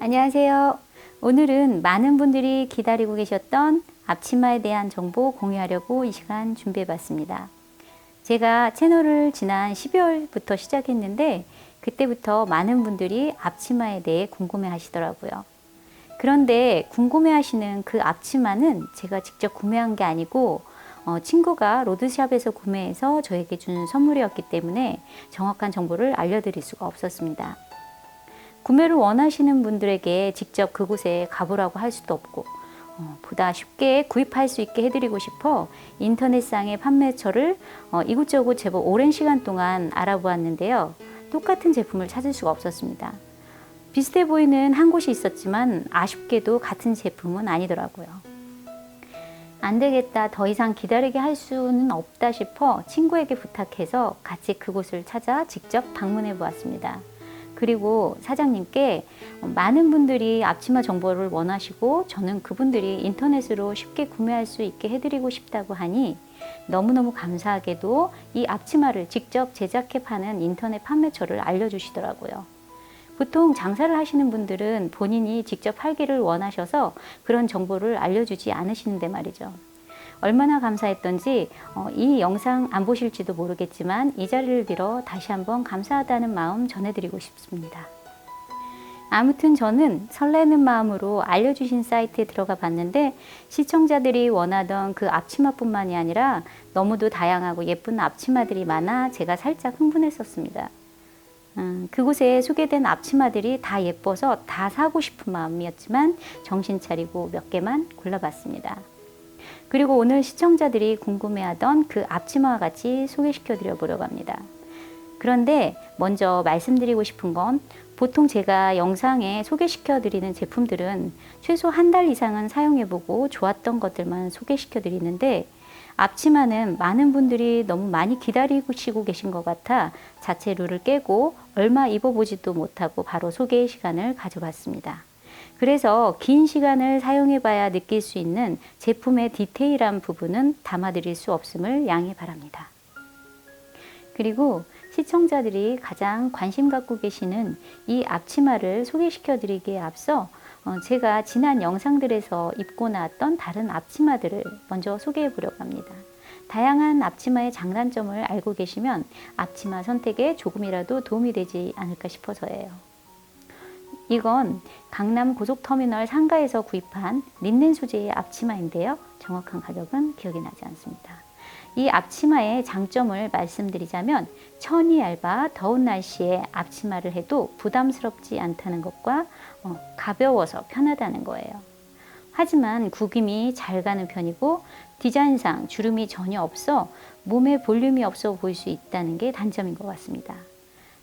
안녕하세요. 오늘은 많은 분들이 기다리고 계셨던 앞치마에 대한 정보 공유하려고 이 시간 준비해 봤습니다. 제가 채널을 지난 12월부터 시작했는데 그때부터 많은 분들이 앞치마에 대해 궁금해 하시더라고요. 그런데 궁금해 하시는 그 앞치마는 제가 직접 구매한 게 아니고 친구가 로드샵에서 구매해서 저에게 준 선물이었기 때문에 정확한 정보를 알려드릴 수가 없었습니다. 구매를 원하시는 분들에게 직접 그곳에 가보라고 할 수도 없고 보다 쉽게 구입할 수 있게 해드리고 싶어 인터넷상의 판매처를 이곳저곳 제법 오랜 시간 동안 알아보았는데요. 똑같은 제품을 찾을 수가 없었습니다. 비슷해 보이는 한 곳이 있었지만 아쉽게도 같은 제품은 아니더라고요. 안 되겠다, 더 이상 기다리게 할 수는 없다 싶어 친구에게 부탁해서 같이 그곳을 찾아 직접 방문해 보았습니다. 그리고 사장님께 많은 분들이 앞치마 정보를 원하시고 저는 그분들이 인터넷으로 쉽게 구매할 수 있게 해드리고 싶다고 하니 너무너무 감사하게도 이 앞치마를 직접 제작해 파는 인터넷 판매처를 알려주시더라고요. 보통 장사를 하시는 분들은 본인이 직접 팔기를 원하셔서 그런 정보를 알려주지 않으시는데 말이죠. 얼마나 감사했던지 이 영상 안 보실지도 모르겠지만 이 자리를 빌어 다시 한번 감사하다는 마음 전해드리고 싶습니다. 아무튼 저는 설레는 마음으로 알려주신 사이트에 들어가 봤는데 시청자들이 원하던 그 앞치마뿐만이 아니라 너무도 다양하고 예쁜 앞치마들이 많아 제가 살짝 흥분했었습니다. 그곳에 소개된 앞치마들이 다 예뻐서 다 사고 싶은 마음이었지만 정신 차리고 몇 개만 골라봤습니다. 그리고 오늘 시청자들이 궁금해하던 그 앞치마와 같이 소개시켜 드려 보려고 합니다. 그런데 먼저 말씀드리고 싶은 건 보통 제가 영상에 소개시켜 드리는 제품들은 최소 한 달 이상은 사용해 보고 좋았던 것들만 소개시켜 드리는데 앞치마는 많은 분들이 너무 많이 기다리시고 계신 것 같아 자체 룰을 깨고 얼마 입어보지도 못하고 바로 소개 시간을 가져봤습니다. 그래서 긴 시간을 사용해 봐야 느낄 수 있는 제품의 디테일한 부분은 담아드릴 수 없음을 양해 바랍니다. 그리고 시청자들이 가장 관심 갖고 계시는 이 앞치마를 소개시켜 드리기에 앞서 제가 지난 영상들에서 입고 나왔던 다른 앞치마들을 먼저 소개해 보려고 합니다. 다양한 앞치마의 장단점을 알고 계시면 앞치마 선택에 조금이라도 도움이 되지 않을까 싶어서예요. 이건 강남 고속터미널 상가에서 구입한 린넨 소재의 앞치마인데요. 정확한 가격은 기억이 나지 않습니다. 이 앞치마의 장점을 말씀드리자면 천이 얇아 더운 날씨에 앞치마를 해도 부담스럽지 않다는 것과 가벼워서 편하다는 거예요. 하지만 구김이 잘 가는 편이고 디자인상 주름이 전혀 없어 몸에 볼륨이 없어 보일 수 있다는 게 단점인 것 같습니다.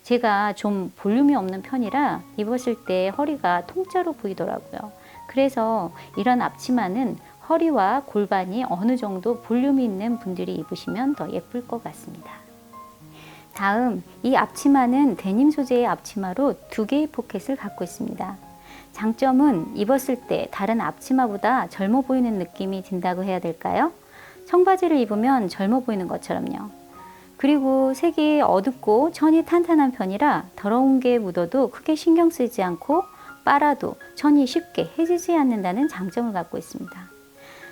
제가 좀 볼륨이 없는 편이라 입었을 때 허리가 통짜로 보이더라고요. 그래서 이런 앞치마는 허리와 골반이 어느 정도 볼륨이 있는 분들이 입으시면 더 예쁠 것 같습니다. 다음, 이 앞치마는 데님 소재의 앞치마로 2개의 포켓을 갖고 있습니다. 장점은 입었을 때 다른 앞치마보다 젊어 보이는 느낌이 든다고 해야 될까요? 청바지를 입으면 젊어 보이는 것처럼요. 그리고 색이 어둡고 천이 탄탄한 편이라 더러운 게 묻어도 크게 신경 쓰지 않고 빨아도 천이 쉽게 해지지 않는다는 장점을 갖고 있습니다.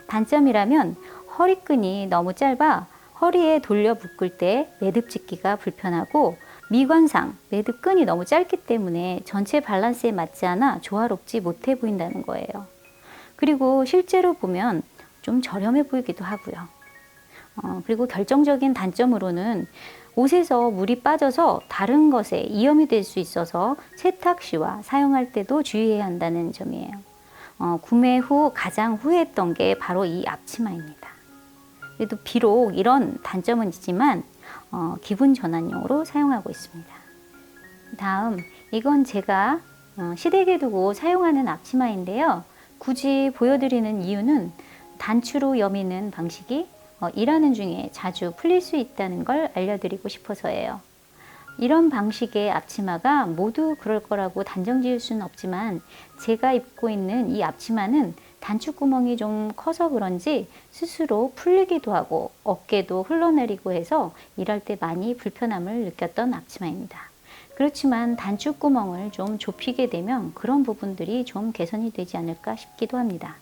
단점이라면 허리끈이 너무 짧아 허리에 돌려 묶을 때 매듭 짓기가 불편하고 미관상 매듭끈이 너무 짧기 때문에 전체 밸런스에 맞지 않아 조화롭지 못해 보인다는 거예요. 그리고 실제로 보면 좀 저렴해 보이기도 하고요. 그리고 결정적인 단점으로는 옷에서 물이 빠져서 다른 것에 이염이 될 수 있어서 세탁 시와 사용할 때도 주의해야 한다는 점이에요. 구매 후 가장 후회했던 게 바로 이 앞치마입니다. 그래도 비록 이런 단점은 있지만 기분 전환용으로 사용하고 있습니다. 다음, 이건 제가 시댁에 두고 사용하는 앞치마인데요. 굳이 보여드리는 이유는 단추로 여미는 방식이 일하는 중에 자주 풀릴 수 있다는 걸 알려드리고 싶어서예요. 이런 방식의 앞치마가 모두 그럴 거라고 단정 지을 수는 없지만 제가 입고 있는 이 앞치마는 단추구멍이 좀 커서 그런지 스스로 풀리기도 하고 어깨도 흘러내리고 해서 일할 때 많이 불편함을 느꼈던 앞치마입니다. 그렇지만 단추구멍을 좀 좁히게 되면 그런 부분들이 좀 개선이 되지 않을까 싶기도 합니다.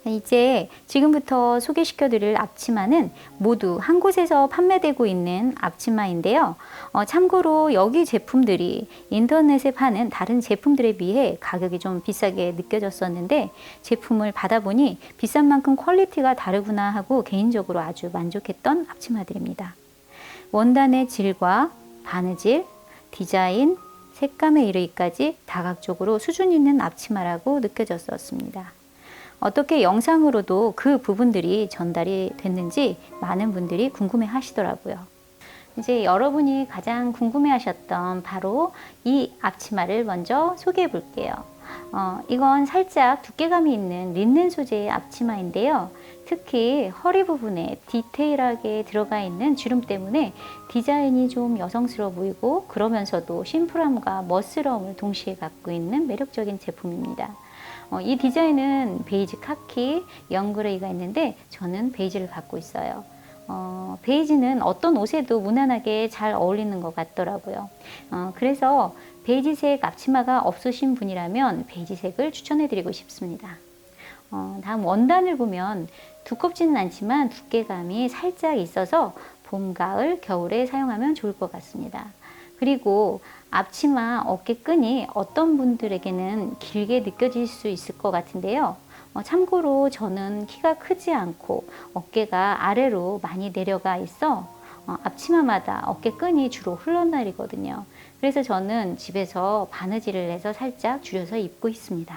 이제 지금부터 소개시켜 드릴 앞치마는 모두 한 곳에서 판매되고 있는 앞치마인데요. 참고로 여기 제품들이 인터넷에 파는 다른 제품들에 비해 가격이 좀 비싸게 느껴졌었는데 제품을 받아보니 비싼 만큼 퀄리티가 다르구나 하고 개인적으로 아주 만족했던 앞치마들입니다. 원단의 질과 바느질, 디자인, 색감에 이르기까지 다각적으로 수준 있는 앞치마라고 느껴졌었습니다. 어떻게 영상으로도 그 부분들이 전달이 됐는지 많은 분들이 궁금해 하시더라고요. 이제 여러분이 가장 궁금해 하셨던 바로 이 앞치마를 먼저 소개해 볼게요. 이건 살짝 두께감이 있는 린넨 소재의 앞치마인데요. 특히 허리 부분에 디테일하게 들어가 있는 주름 때문에 디자인이 좀 여성스러워 보이고 그러면서도 심플함과 멋스러움을 동시에 갖고 있는 매력적인 제품입니다. 이 디자인은 베이지, 카키, 영그레이가 있는데 저는 베이지를 갖고 있어요. 베이지는 어떤 옷에도 무난하게 잘 어울리는 것 같더라고요. 그래서 베이지색 앞치마가 없으신 분이라면 베이지색을 추천해 드리고 싶습니다. 다음 원단을 보면 두껍지는 않지만 두께감이 살짝 있어서 봄, 가을, 겨울에 사용하면 좋을 것 같습니다. 그리고 앞치마 어깨끈이 어떤 분들에게는 길게 느껴질 수 있을 것 같은데요. 참고로 저는 키가 크지 않고 어깨가 아래로 많이 내려가 있어 앞치마마다 어깨끈이 주로 흘러내리거든요. 그래서 저는 집에서 바느질을 해서 살짝 줄여서 입고 있습니다.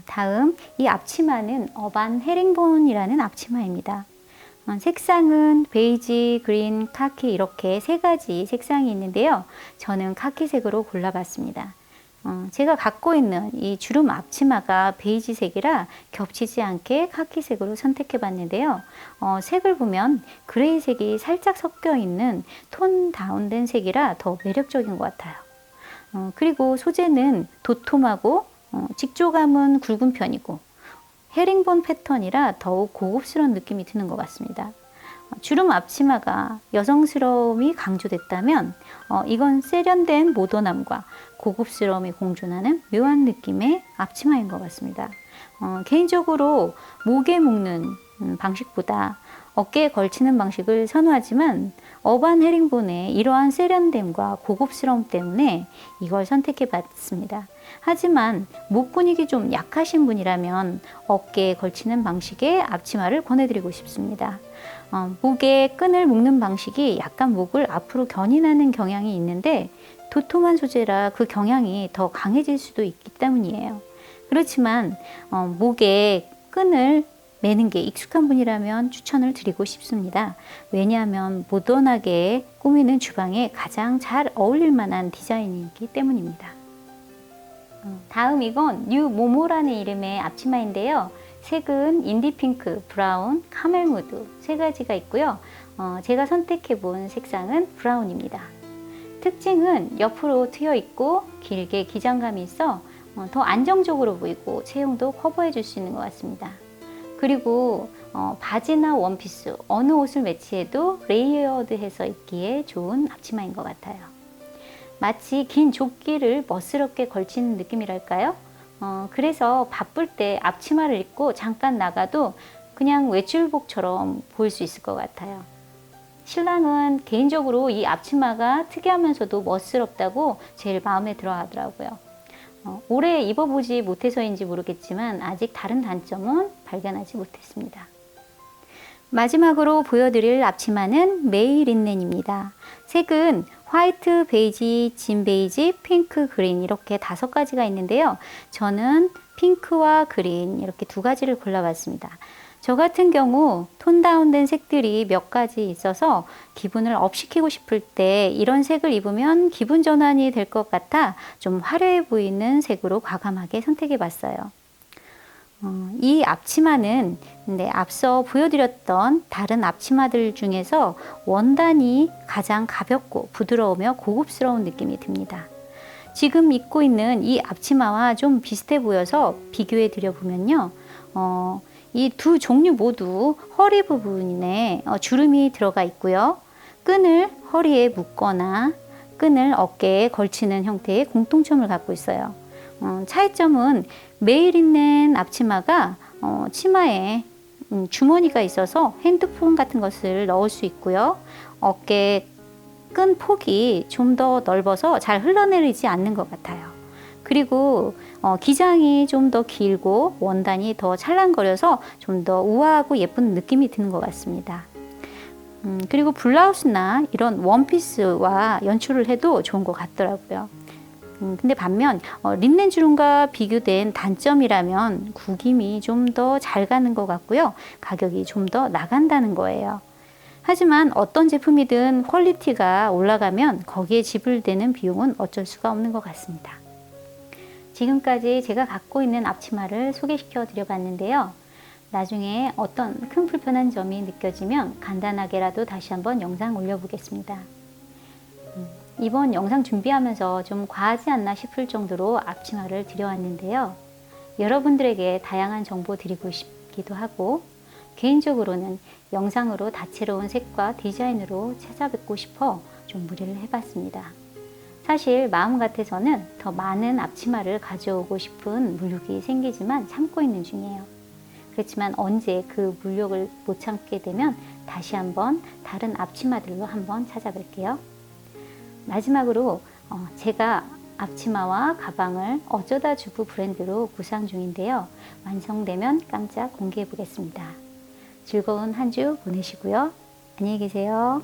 다음 이 앞치마는 어반 헤링본이라는 앞치마입니다. 색상은 베이지, 그린, 카키 이렇게 세 가지 색상이 있는데요. 저는 카키색으로 골라봤습니다. 제가 갖고 있는 이 주름 앞치마가 베이지색이라 겹치지 않게 카키색으로 선택해 봤는데요. 색을 보면 그레이색이 살짝 섞여 있는 톤 다운된 색이라 더 매력적인 것 같아요. 그리고 소재는 도톰하고 직조감은 굵은 편이고 헤링본 패턴이라 더욱 고급스러운 느낌이 드는 것 같습니다. 주름 앞치마가 여성스러움이 강조됐다면 이건 세련된 모던함과 고급스러움이 공존하는 묘한 느낌의 앞치마인 것 같습니다. 개인적으로 목에 묶는 방식보다 어깨에 걸치는 방식을 선호하지만 어반 헤링본의 이러한 세련됨과 고급스러움 때문에 이걸 선택해 봤습니다. 하지만 목 근육이 좀 약하신 분이라면 어깨에 걸치는 방식의 앞치마를 권해드리고 싶습니다. 목에 끈을 묶는 방식이 약간 목을 앞으로 견인하는 경향이 있는데 도톰한 소재라 그 경향이 더 강해질 수도 있기 때문이에요. 그렇지만 목에 끈을 매는 게 익숙한 분이라면 추천을 드리고 싶습니다. 왜냐하면 모던하게 꾸미는 주방에 가장 잘 어울릴 만한 디자인이기 때문입니다. 다음 이건 뉴 모모라는 이름의 앞치마인데요. 색은 인디핑크, 브라운, 카멜무드 세 가지가 있고요. 제가 선택해 본 색상은 브라운입니다. 특징은 옆으로 트여 있고 길게 기장감이 있어 더 안정적으로 보이고 체형도 커버해 줄 수 있는 것 같습니다. 그리고 바지나 원피스 어느 옷을 매치해도 레이어드해서 입기에 좋은 앞치마인 것 같아요. 마치 긴 조끼를 멋스럽게 걸치는 느낌이랄까요? 그래서 바쁠 때 앞치마를 입고 잠깐 나가도 그냥 외출복처럼 보일 수 있을 것 같아요. 신랑은 개인적으로 이 앞치마가 특이하면서도 멋스럽다고 제일 마음에 들어 하더라고요. 오래 입어보지 못해서인지 모르겠지만 아직 다른 단점은 발견하지 못했습니다. 마지막으로 보여드릴 앞치마는 메이린넨입니다. 색은 화이트, 베이지, 진 베이지, 핑크, 그린 이렇게 5가지가 있는데요. 저는 핑크와 그린 이렇게 2가지를 골라봤습니다. 저 같은 경우 톤 다운된 색들이 몇 가지 있어서 기분을 업시키고 싶을 때 이런 색을 입으면 기분 전환이 될 것 같아 좀 화려해 보이는 색으로 과감하게 선택해 봤어요. 이 앞치마는 앞서 보여드렸던 다른 앞치마들 중에서 원단이 가장 가볍고 부드러우며 고급스러운 느낌이 듭니다. 지금 입고 있는 이 앞치마와 좀 비슷해 보여서 비교해 드려 보면요. 이 두 종류 모두 허리 부분에 주름이 들어가 있고요. 끈을 허리에 묶거나 끈을 어깨에 걸치는 형태의 공통점을 갖고 있어요. 차이점은 매일 입는 앞치마가 치마에 주머니가 있어서 핸드폰 같은 것을 넣을 수 있고요. 어깨 끈 폭이 좀 더 넓어서 잘 흘러내리지 않는 것 같아요. 그리고 기장이 좀 더 길고 원단이 더 찰랑거려서 좀 더 우아하고 예쁜 느낌이 드는 것 같습니다. 그리고 블라우스나 이런 원피스와 연출을 해도 좋은 것 같더라고요. 근데 반면 린넨 주름과 비교된 단점이라면 구김이 좀 더 잘 가는 것 같고요. 가격이 좀 더 나간다는 거예요. 하지만 어떤 제품이든 퀄리티가 올라가면 거기에 지불되는 비용은 어쩔 수가 없는 것 같습니다. 지금까지 제가 갖고 있는 앞치마를 소개시켜 드려 봤는데요. 나중에 어떤 큰 불편한 점이 느껴지면 간단하게라도 다시 한번 영상 올려보겠습니다. 이번 영상 준비하면서 좀 과하지 않나 싶을 정도로 앞치마를 드려왔는데요. 여러분들에게 다양한 정보 드리고 싶기도 하고 개인적으로는 영상으로 다채로운 색과 디자인으로 찾아뵙고 싶어 좀 무리를 해봤습니다. 사실 마음 같아서는 더 많은 앞치마를 가져오고 싶은 물욕이 생기지만 참고 있는 중이에요. 그렇지만 언제 그 물욕을 못 참게 되면 다시 한번 다른 앞치마들로 한번 찾아뵐게요. 마지막으로 제가 앞치마와 가방을 어쩌다 주부 브랜드로 구상 중인데요. 완성되면 깜짝 공개해 보겠습니다. 즐거운 한 주 보내시고요. 안녕히 계세요.